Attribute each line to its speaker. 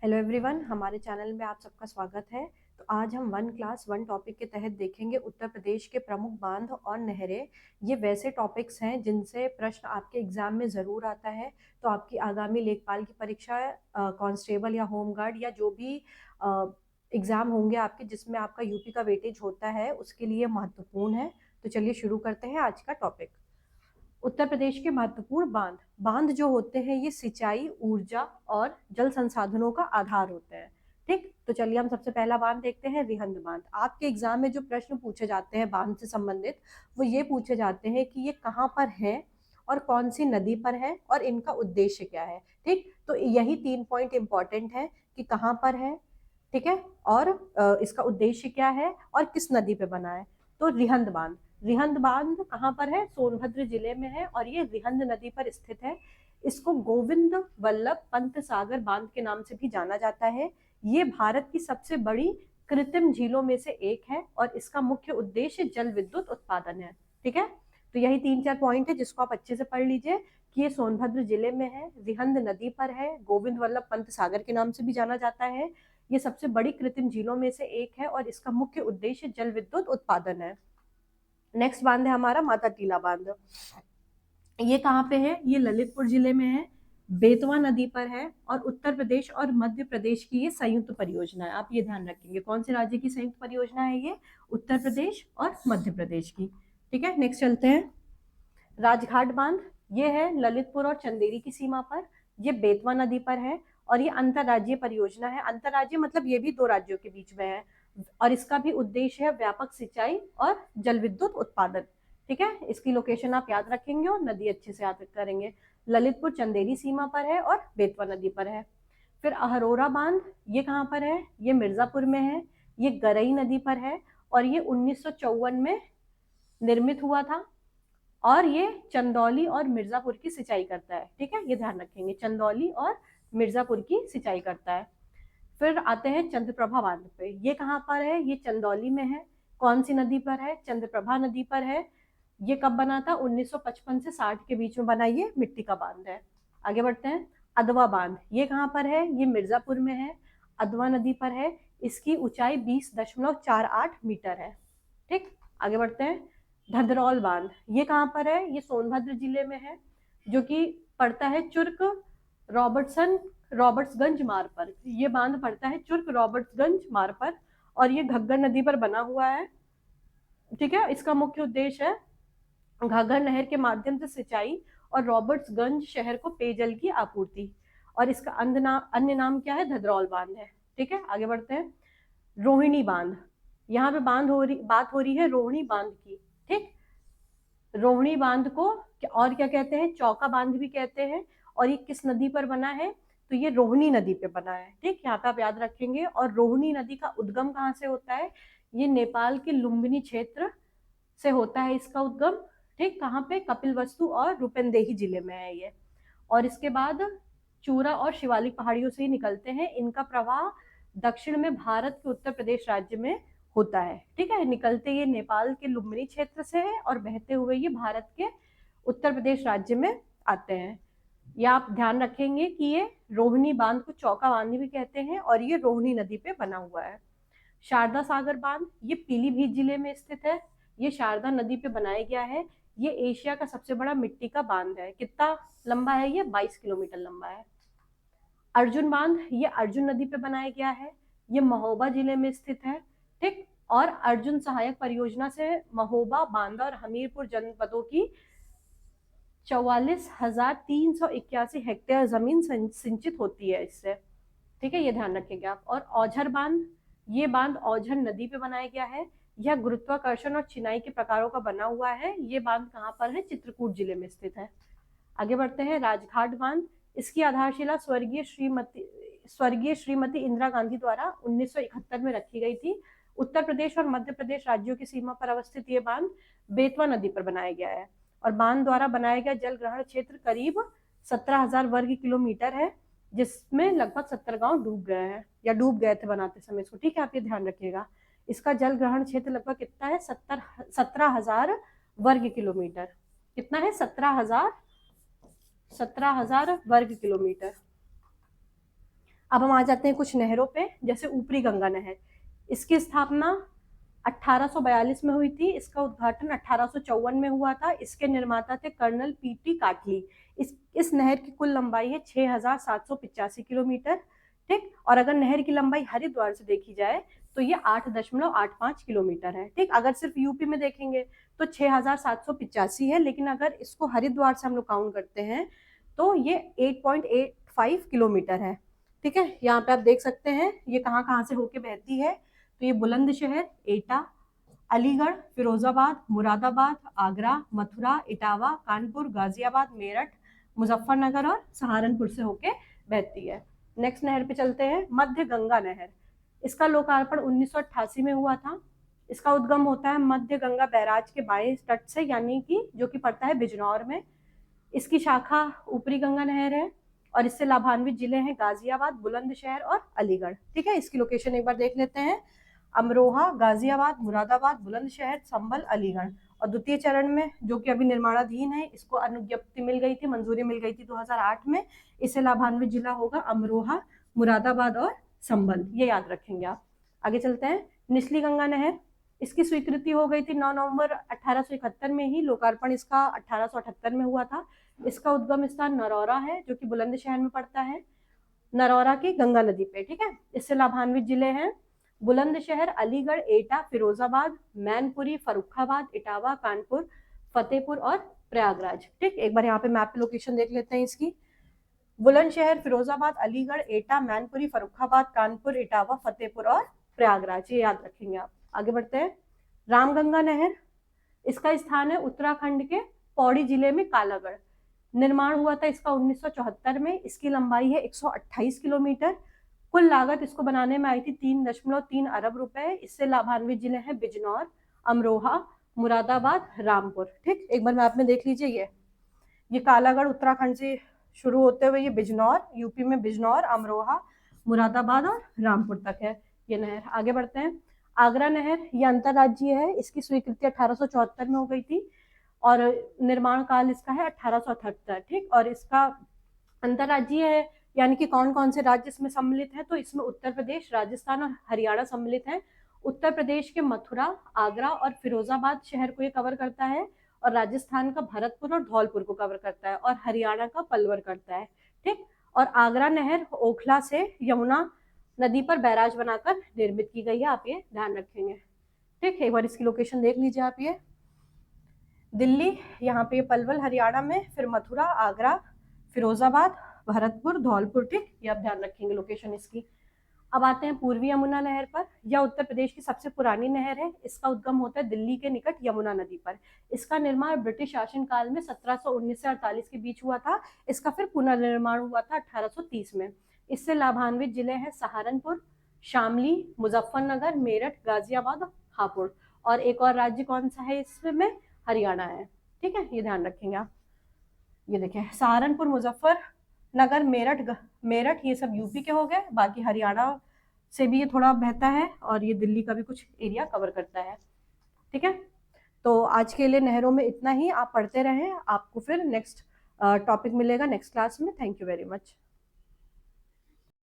Speaker 1: Hello everyone, हमारे channel में आप सबका स्वागत है। तो आज हम वन क्लास वन टॉपिक के तहत देखेंगे उत्तर प्रदेश के प्रमुख बांध और नहरें। ये वैसे टॉपिक्स हैं जिनसे प्रश्न आपके एग्जाम में ज़रूर आता है। तो आपकी आगामी लेखपाल की परीक्षा, कांस्टेबल या होमगार्ड या जो भी एग्ज़ाम होंगे आपके जिसमें आपका यूपी का वेटेज होता है, उसके लिए महत्वपूर्ण है। तो चलिए शुरू करते हैं आज का टॉपिक। उत्तर प्रदेश के महत्वपूर्ण बांध बांध जो होते हैं ये सिंचाई, ऊर्जा और जल संसाधनों का आधार होते हैं। ठीक, तो चलिए हम सबसे पहला बांध देखते हैं, रिहंद बांध। आपके एग्जाम में जो प्रश्न पूछे जाते हैं बांध से संबंधित, वो ये पूछे जाते हैं कि ये कहाँ पर है और कौन सी नदी पर है और इनका उद्देश्य क्या है। ठीक, तो यही 3 पॉइंट इंपॉर्टेंट है कि कहाँ पर है, ठीक है, और इसका उद्देश्य क्या है और किस नदी पे बना है। तो रिहंद बांध कहाँ पर है? सोनभद्र जिले में है और ये रिहंद नदी पर स्थित है। इसको गोविंद वल्लभ पंत सागर बांध के नाम से भी जाना जाता है। ये भारत की सबसे बड़ी कृत्रिम झीलों में से एक है और इसका मुख्य उद्देश्य जल विद्युत उत्पादन है। ठीक है, तो यही 3-4 पॉइंट है जिसको आप अच्छे से पढ़ लीजिए कि ये सोनभद्र जिले में है, रिहंद नदी पर है, गोविंद वल्लभ पंत सागर के नाम से भी जाना जाता है। ये सबसे बड़ी कृत्रिम झीलों में से एक है और इसका मुख्य उद्देश्य जल विद्युत उत्पादन है। नेक्स्ट बांध है हमारा माता टीला बांध। ये कहाँ पे है? ये ललितपुर जिले में है, बेतवा नदी पर है और उत्तर प्रदेश और मध्य प्रदेश की ये संयुक्त परियोजना है। आप ये ध्यान रखेंगे, कौन से राज्य की संयुक्त परियोजना है ये? उत्तर प्रदेश और मध्य प्रदेश की। ठीक है, नेक्स्ट चलते हैं। राजघाट बांध, ये है ललितपुर और चंदेरी की सीमा पर, ये बेतवा नदी पर है और ये अंतरराज्यीय परियोजना है। अंतरराज्यीय मतलब ये भी 2 राज्यों के बीच में है और इसका भी उद्देश्य है व्यापक सिंचाई और जल विद्युत उत्पादन। ठीक है, इसकी लोकेशन आप याद रखेंगे और नदी अच्छे से याद करेंगे। ललितपुर चंदेरी सीमा पर है और बेतवा नदी पर है। फिर अहरोरा बांध, ये कहाँ पर है? ये मिर्जापुर में है, ये गरई नदी पर है और ये 1954 में निर्मित हुआ था और ये चंदौली और मिर्जापुर की सिंचाई करता है। ठीक है, ये ध्यान रखेंगे, चंदौली और मिर्जापुर की सिंचाई करता है। फिर आते हैं चंद्रप्रभा बांध पे। ये कहाँ पर है? ये चंदौली में है। कौन सी नदी पर है? चंद्रप्रभा नदी पर है। ये कब बना था? 1955 से 60 के बीच में बना ये मिट्टी का बांध है। आगे बढ़ते हैं। अदवा बांध, ये कहाँ पर है? ये मिर्जापुर में है, अदवा नदी पर है। इसकी ऊंचाई 20.48 मीटर है। ठीक, आगे बढ़ते हैं। धंधरौल बांध, ये कहाँ पर है? ये सोनभद्र जिले में है, जो कि पड़ता है चुर्क रॉबर्ट्सगंज मार्ग पर। ये बांध पड़ता है चुर्क रॉबर्ट्सगंज मार्ग पर और ये घग्गर नदी पर बना हुआ है। ठीक है, इसका मुख्य उद्देश्य है घाघर नहर के माध्यम से सिंचाई और रॉबर्ट्सगंज शहर को पेयजल की आपूर्ति। और इसका अन्य नाम क्या है? धधरौल बांध है। ठीक है, आगे बढ़ते हैं। रोहिणी बांध, यहाँ पे बात हो रही है रोहिणी बांध की। ठीक, रोहिणी बांध को और क्या कहते हैं? चौका बांध भी कहते हैं। और ये किस नदी पर बना है? तो ये रोहिणी नदी पे बना है। ठीक, यहाँ पे आप याद रखेंगे। और रोहिणी नदी का उद्गम कहाँ से होता है? ये नेपाल के लुम्बिनी क्षेत्र से होता है इसका उद्गम। ठीक, कहाँ पे? कपिलवस्तु और रूपंदेही जिले में है ये। और इसके बाद चूरा और शिवालिक पहाड़ियों से ही निकलते हैं। इनका प्रवाह दक्षिण में भारत के उत्तर प्रदेश राज्य में होता है। ठीक है, निकलते ये नेपाल के लुम्बिनी क्षेत्र से है और बहते हुए ये भारत के उत्तर प्रदेश राज्य में आते हैं। या आप ध्यान रखेंगे कि ये रोहिणी बांध को चौका बांध भी कहते हैं और ये रोहिणी नदी पे बना हुआ है। शारदा सागर बांध, ये पीलीभीत जिले में स्थित है। ये शारदा नदी पे बनाया गया है। ये एशिया का सबसे बड़ा मिट्टी का बांध है। कितना लंबा है ये? 22 किलोमीटर लंबा है। अर्जुन बांध, ये अर्जुन नदी पे बनाया गया है। ये महोबा जिले में स्थित है। ठीक, और अर्जुन सहायक परियोजना से महोबा, बांदा और हमीरपुर जनपदों की 44,381 हेक्टेयर जमीन सिंचित होती है इससे। ठीक है, ये ध्यान रखेंगे आप। और औझर बांध, ये बांध औझर नदी पे बनाया गया है। यह गुरुत्वाकर्षण और चिनाई के प्रकारों का बना हुआ है। ये बांध कहाँ पर है? चित्रकूट जिले में स्थित है। आगे बढ़ते हैं। राजघाट बांध, इसकी आधारशिला स्वर्गीय श्रीमती इंदिरा गांधी द्वारा 1971 में रखी गई थी। उत्तर प्रदेश और मध्य प्रदेश राज्यों की सीमा पर अवस्थित ये बांध बेतवा नदी पर बनाया गया है और बांध द्वारा बनाया गया जल ग्रहण क्षेत्र करीब 17,000 वर्ग किलोमीटर है, जिसमें लगभग 70 गांव डूब गए हैं या डूब गए थे बनाते समय इसको। ठीक है, आप ये ध्यान रखिएगा। इसका जल ग्रहण क्षेत्र लगभग कितना है? 17,000 वर्ग किलोमीटर। कितना है? 17,000 वर्ग किलोमीटर। अब हम आ जाते हैं कुछ नहरों पे, जैसे ऊपरी गंगा नहर। इसकी स्थापना 1842 में हुई थी, इसका उद्घाटन 1854 में हुआ था। इसके निर्माता थे कर्नल पीटी काटली। इस नहर की कुल लंबाई है 6785 किलोमीटर। ठीक, और अगर नहर की लंबाई हरिद्वार से देखी जाए तो ये 8.85 किलोमीटर है। ठीक, अगर सिर्फ यूपी में देखेंगे तो 6785 है, लेकिन अगर इसको हरिद्वार से हम लोग काउंट करते हैं तो ये 8.85 किलोमीटर है। ठीक है, यहाँ पे आप देख सकते हैं ये कहाँ कहाँ से होके बहती है। तो ये बुलंदशहर, एटा, अलीगढ़, फिरोजाबाद, मुरादाबाद, आगरा, मथुरा, इटावा, कानपुर, गाजियाबाद, मेरठ, मुजफ्फरनगर और सहारनपुर से होके बहती है। नेक्स्ट नहर पे चलते हैं, मध्य गंगा नहर। इसका लोकार्पण 1988 में हुआ था। इसका उद्गम होता है मध्य गंगा बैराज के बाएं तट से, यानी कि जो कि पड़ता है बिजनौर में। इसकी शाखा ऊपरी गंगा नहर है और इससे लाभान्वित जिले हैं गाजियाबाद, बुलंदशहर और अलीगढ़। ठीक है, इसकी लोकेशन एक बार देख लेते हैं। अमरोहा, गाजियाबाद, मुरादाबाद, बुलंदशहर, संभल, अलीगढ़। और द्वितीय चरण में जो कि अभी निर्माणाधीन है, इसको अनुज्ञप्ति मिल गई थी, मंजूरी मिल गई थी 2008 में। इससे लाभान्वित जिला होगा अमरोहा, मुरादाबाद और संभल, ये याद रखेंगे आप। आगे चलते हैं, निचली गंगा नहर। इसकी स्वीकृति हो गई थी 9 नवंबर 1871 में ही। लोकार्पण इसका 1878 में हुआ था। इसका उद्गम स्थान नरौरा है, जो कि बुलंदशहर में पड़ता है, नरौरा की गंगा नदी पे। ठीक है, इससे लाभान्वित जिले हैं बुलंदशहर, अलीगढ़, एटा, फिरोजाबाद, मैनपुरी, फर्रुखाबाद, इटावा, कानपुर, फतेहपुर और प्रयागराज। ठीक, एक बार यहाँ पे मैप पे लोकेशन देख लेते हैं इसकी। बुलंदशहर, फिरोजाबाद, अलीगढ़, एटा, मैनपुरी, फर्रुखाबाद, कानपुर, इटावा, फतेहपुर और प्रयागराज, ये याद रखेंगे आप। आगे बढ़ते हैं, रामगंगा नहर। इसका स्थान है उत्तराखंड के पौड़ी जिले में कालागढ़। निर्माण हुआ था इसका 1974 में। इसकी लंबाई है 128 किलोमीटर। कुल लागत इसको बनाने में आई थी 3.3 अरब रुपए। इससे लाभान्वित जिले हैं बिजनौर, अमरोहा, मुरादाबाद, रामपुर। ठीक, एक बार मैप में देख लीजिए, ये कालागढ़ उत्तराखंड से शुरू होते हुए ये बिजनौर, यूपी में बिजनौर, अमरोहा, मुरादाबाद और रामपुर तक है ये नहर। आगे बढ़ते हैं, आगरा नहर, ये अंतर्राज्यीय है। इसकी स्वीकृति 1874 में हो गई थी और निर्माण काल इसका है 1878। ठीक, और इसका अंतर्राज्यीय है, यानी कि कौन कौन से राज्य इसमें सम्मिलित हैं, तो इसमें उत्तर प्रदेश, राजस्थान और हरियाणा सम्मिलित हैं। उत्तर प्रदेश के मथुरा, आगरा और फिरोजाबाद शहर को ये कवर करता है, और राजस्थान का भरतपुर और धौलपुर को कवर करता है, और हरियाणा का पलवल करता है। ठीक, और आगरा नहर ओखला से यमुना नदी पर बैराज बनाकर निर्मित की गई है, आप ये ध्यान रखेंगे। ठीक, एक बार इसकी लोकेशन देख लीजिए आप। ये दिल्ली, यहाँ पे पलवल हरियाणा में, फिर मथुरा, आगरा, फिरोजाबाद, भरतपुर, धौलपुर। ठीक, ये आप ध्यान रखेंगे लोकेशन इसकी। अब आते हैं पूर्वी यमुना नहर पर। यह उत्तर प्रदेश की सबसे पुरानी नहर है। इसका उद्गम होता है दिल्ली के निकट यमुना नदी पर। इसका निर्माण ब्रिटिश शासन काल में 1719 से 48 के बीच हुआ था। इसका फिर पुनर्निर्माण हुआ था 1830 में। इससे लाभान्वित जिले हैं सहारनपुर, शामली, मुजफ्फरनगर, मेरठ, गाजियाबाद और हापुड़। और एक और राज्य कौन सा है इसमें, हरियाणा है। ठीक है, ये ध्यान रखेंगे आप। ये देखें, सहारनपुर, मुजफ्फरनगर, मेरठ ये सब यूपी के हो गए। बाकी हरियाणा से भी ये थोड़ा बहता है और ये दिल्ली का भी कुछ एरिया कवर करता है। ठीक है, तो आज के लिए नहरों में इतना ही। आप पढ़ते रहें, आपको फिर नेक्स्ट टॉपिक मिलेगा नेक्स्ट क्लास में। Thank you very much.